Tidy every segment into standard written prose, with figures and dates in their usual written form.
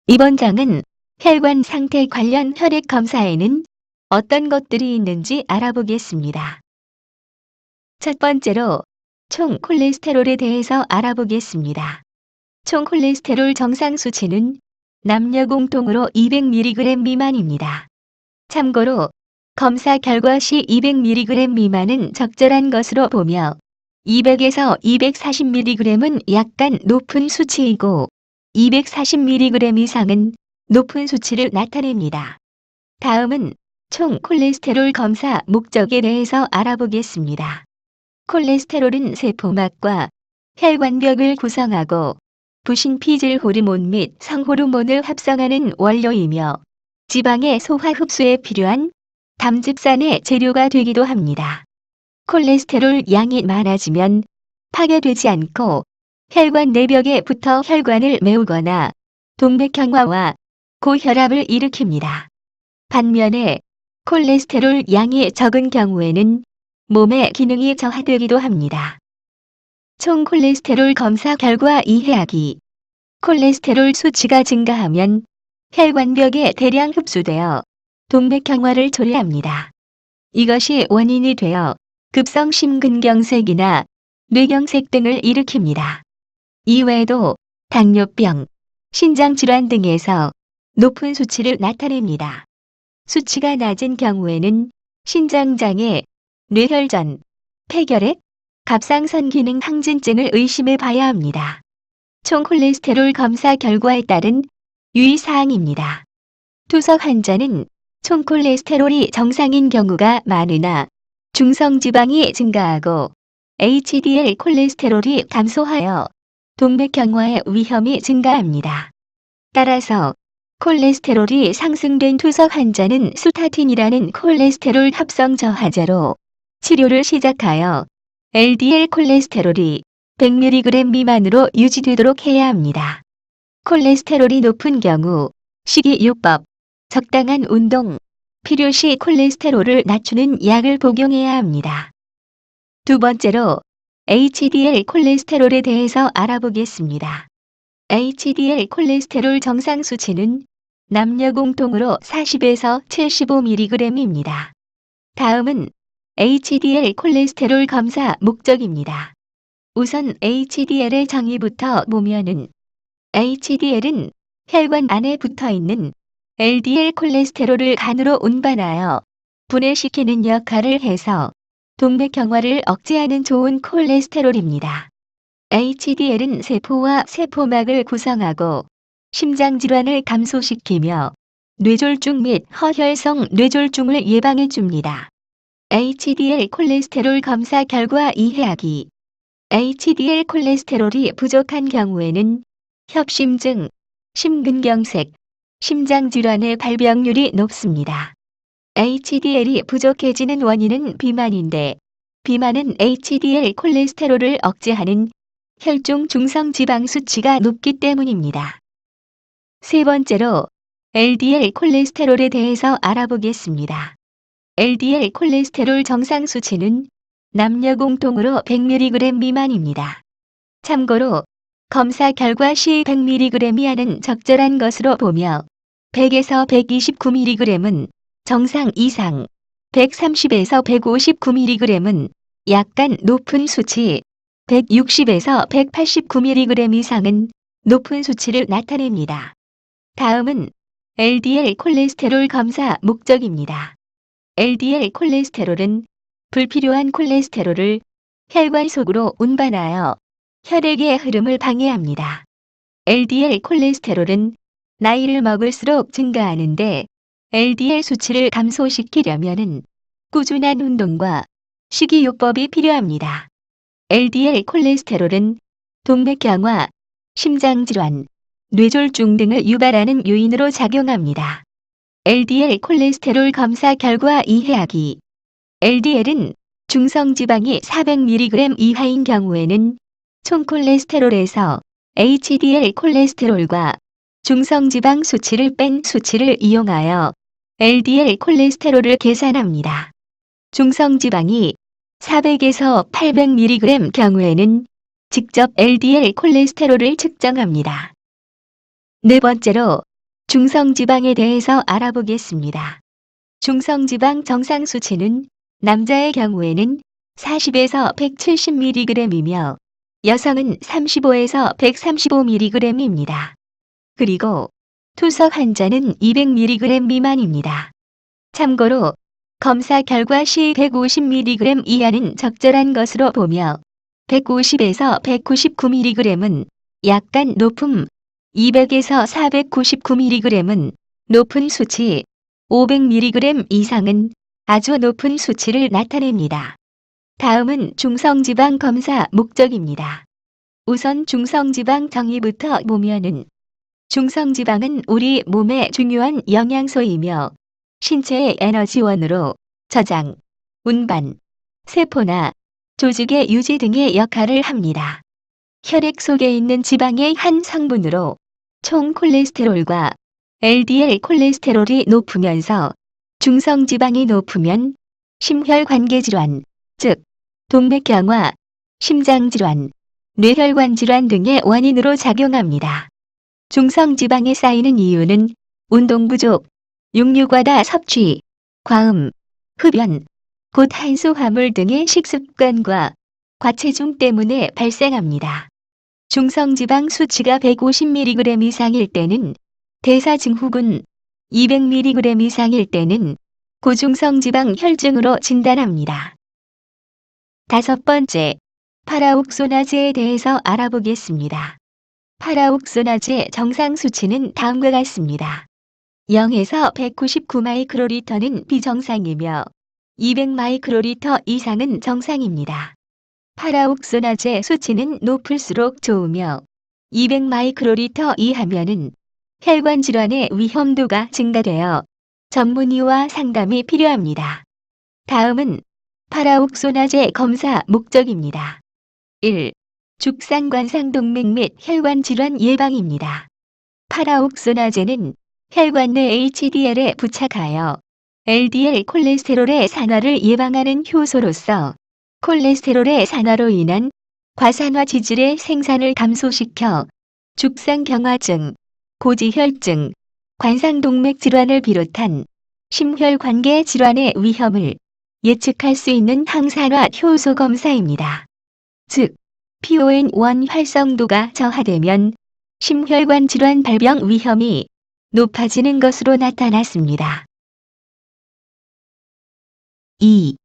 이번 장은 혈관 상태 관련 혈액 검사에는 어떤 것들이 있는지 알아보겠습니다. 첫 번째로 총 콜레스테롤에 대해서 알아보겠습니다. 총 콜레스테롤 정상 수치는 남녀 공통으로 200mg 미만입니다. 참고로 검사 결과 시 200mg 미만은 적절한 것으로 보며 200에서 240mg은 약간 높은 수치이고 240mg 이상은 높은 수치를 나타냅니다. 다음은 총 콜레스테롤 검사 목적에 대해서 알아보겠습니다. 콜레스테롤은 세포막과 혈관벽을 구성하고 부신피질 호르몬 및 성호르몬을 합성하는 원료이며 지방의 소화 흡수에 필요한 담즙산의 재료가 되기도 합니다. 콜레스테롤 양이 많아지면 파괴되지 않고 혈관 내벽에 붙어 혈관을 메우거나 동맥경화와 고혈압을 일으킵니다. 반면에 콜레스테롤 양이 적은 경우에는 몸의 기능이 저하되기도 합니다. 총 콜레스테롤 검사 결과 이해하기. 콜레스테롤 수치가 증가하면 혈관벽에 대량 흡수되어 동맥경화를 초래합니다. 이것이 원인이 되어 급성 심근경색이나 뇌경색 등을 일으킵니다. 이외에도 당뇨병, 신장질환 등에서 높은 수치를 나타냅니다. 수치가 낮은 경우에는 신장장애, 뇌혈전, 폐결핵, 갑상선 기능 항진증을 의심해 봐야 합니다. 총 콜레스테롤 검사 결과에 따른 유의사항입니다. 투석 환자는 총 콜레스테롤이 정상인 경우가 많으나 중성지방이 증가하고 HDL 콜레스테롤이 감소하여 동맥경화의 위험이 증가합니다. 따라서 콜레스테롤이 상승된 투석 환자는 스타틴이라는 콜레스테롤 합성 저하제로 치료를 시작하여 LDL 콜레스테롤이 100mg 미만으로 유지되도록 해야 합니다. 콜레스테롤이 높은 경우 식이요법, 적당한 운동, 필요시 콜레스테롤을 낮추는 약을 복용해야 합니다. 두 번째로 HDL 콜레스테롤에 대해서 알아보겠습니다. HDL 콜레스테롤 정상 수치는 남녀 공통으로 40에서 75mg입니다. 다음은 HDL 콜레스테롤 검사 목적입니다. 우선 HDL의 정의부터 보면은 HDL은 혈관 안에 붙어있는 LDL 콜레스테롤을 간으로 운반하여 분해시키는 역할을 해서 동맥경화를 억제하는 좋은 콜레스테롤입니다. HDL은 세포와 세포막을 구성하고 심장질환을 감소시키며 뇌졸중 및 허혈성 뇌졸중을 예방해 줍니다. HDL 콜레스테롤 검사 결과 이해하기. HDL 콜레스테롤이 부족한 경우에는 협심증, 심근경색, 심장질환의 발병률이 높습니다. HDL이 부족해지는 원인은 비만인데 비만은 HDL 콜레스테롤을 억제하는 혈중 중성지방 수치가 높기 때문입니다. 세 번째로 LDL 콜레스테롤에 대해서 알아보겠습니다. LDL 콜레스테롤 정상 수치는 남녀 공통으로 100mg 미만입니다. 참고로 검사 결과 시 100mg 이하는 적절한 것으로 보며 100에서 129mg은 정상 이상, 130에서 159mg은 약간 높은 수치, 160에서 189mg 이상은 높은 수치를 나타냅니다. 다음은 LDL 콜레스테롤 검사 목적입니다. LDL 콜레스테롤은 불필요한 콜레스테롤을 혈관 속으로 운반하여 혈액의 흐름을 방해합니다. LDL 콜레스테롤은 나이를 먹을수록 증가하는데 LDL 수치를 감소시키려면은 꾸준한 운동과 식이요법이 필요합니다. LDL 콜레스테롤은 동맥경화, 심장질환, 뇌졸중 등을 유발하는 요인으로 작용합니다. LDL 콜레스테롤 검사 결과 이해하기. LDL은 중성지방이 400mg 이하인 경우에는 총 콜레스테롤에서 HDL 콜레스테롤과 중성지방 수치를 뺀 수치를 이용하여 LDL 콜레스테롤을 계산합니다. 중성지방이 400에서 800mg 경우에는 직접 LDL 콜레스테롤을 측정합니다. 네 번째로 중성지방에 대해서 알아보겠습니다. 중성지방 정상 수치는 남자의 경우에는 40에서 170mg이며 여성은 35에서 135mg입니다. 그리고 투석 환자는 200mg 미만입니다. 참고로 검사 결과 시 150mg 이하는 적절한 것으로 보며 150에서 199mg은 약간 높음, 200에서 499mg은 높은 수치, 500mg 이상은 아주 높은 수치를 나타냅니다. 다음은 중성지방 검사 목적입니다. 우선 중성지방 정의부터 보면은 중성지방은 우리 몸의 중요한 영양소이며 신체의 에너지원으로 저장, 운반, 세포나 조직의 유지 등의 역할을 합니다. 혈액 속에 있는 지방의 한 성분으로 총 콜레스테롤과 LDL 콜레스테롤이 높으면서 중성지방이 높으면 심혈관계질환, 즉 동맥경화, 심장질환, 뇌혈관 질환 등의 원인으로 작용합니다. 중성지방이 쌓이는 이유는 운동 부족, 육류과다 섭취, 과음, 흡연, 곧 탄수화물 등의 식습관과 과체중 때문에 발생합니다. 중성지방 수치가 150mg 이상일 때는 대사증후군, 200mg 이상일 때는 고중성지방 혈증으로 진단합니다. 다섯 번째, 파라옥소나제에 대해서 알아보겠습니다. 파라옥소나제 정상 수치는 다음과 같습니다. 0에서 199마이크로리터는 비정상이며 200마이크로리터 이상은 정상입니다. 파라옥소나제 수치는 높을수록 좋으며 200마이크로리터 이하면은 혈관 질환의 위험도가 증가되어 전문의와 상담이 필요합니다. 다음은 파라옥소나제 검사 목적입니다. 1. 죽상관상동맥 및 혈관 질환 예방입니다. 파라옥소나제는 혈관 내 HDL에 부착하여 LDL 콜레스테롤의 산화를 예방하는 효소로서 콜레스테롤의 산화로 인한 과산화 지질의 생산을 감소시켜 죽상경화증, 고지혈증, 관상동맥 질환을 비롯한 심혈관계 질환의 위험을 예측할 수 있는 항산화 효소 검사입니다. 즉, PON1 활성도가 저하되면 심혈관 질환 발병 위험이 높아지는 것으로 나타났습니다. 2.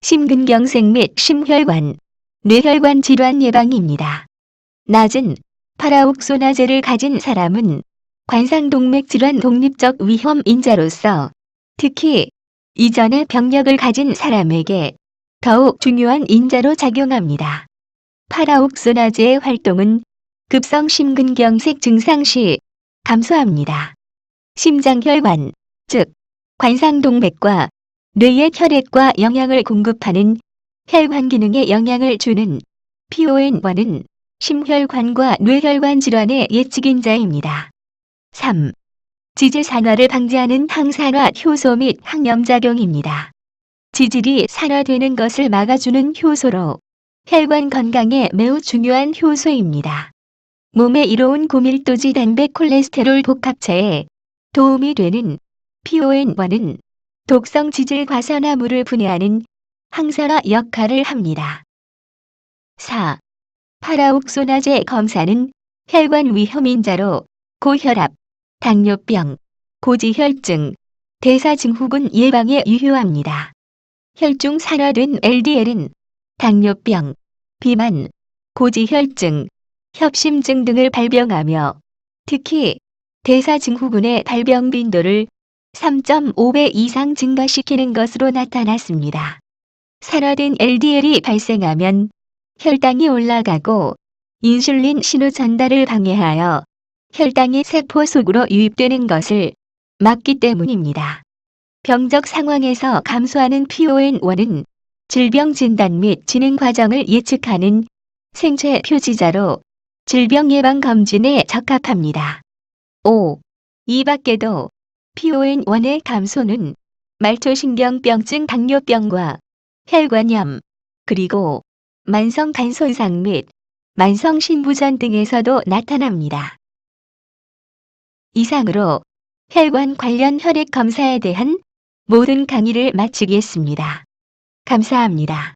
심근경색 및 심혈관, 뇌혈관 질환 예방입니다. 낮은 파라옥소나제를 가진 사람은 관상동맥 질환 독립적 위험 인자로서 특히 이전에 병력을 가진 사람에게 더욱 중요한 인자로 작용합니다. 파라옥소나제의 활동은 급성 심근경색 증상 시 감소합니다. 심장혈관, 즉 관상동맥과 뇌의 혈액과 영양을 공급하는 혈관 기능에 영향을 주는 PON1은 심혈관과 뇌혈관 질환의 예측인자입니다. 3. 지질 산화를 방지하는 항산화 효소 및 항염작용입니다. 지질이 산화되는 것을 막아주는 효소로 혈관 건강에 매우 중요한 효소입니다. 몸에 이로운 고밀도지 단백 콜레스테롤 복합체에 도움이 되는 PON1은 독성 지질 과산화물을 분해하는 항산화 역할을 합니다. 4. 파라옥소나제 검사는 혈관 위험인자로 고혈압, 당뇨병, 고지혈증, 대사증후군 예방에 유효합니다. 혈중 산화된 LDL은 당뇨병, 비만, 고지혈증, 협심증 등을 발병하며 특히 대사증후군의 발병 빈도를 3.5배 이상 증가시키는 것으로 나타났습니다. 산화된 LDL이 발생하면 혈당이 올라가고 인슐린 신호 전달을 방해하여 혈당이 세포 속으로 유입되는 것을 막기 때문입니다. 병적 상황에서 감소하는 PON1은 질병 진단 및 진행 과정을 예측하는 생체 표지자로 질병 예방 검진에 적합합니다. 5. 이 밖에도 PON1의 감소는 말초신경병증 당뇨병과 혈관염, 그리고 만성 간 손상 및 만성 신부전 등에서도 나타납니다. 이상으로 혈관 관련 혈액 검사에 대한 모든 강의를 마치겠습니다. 감사합니다.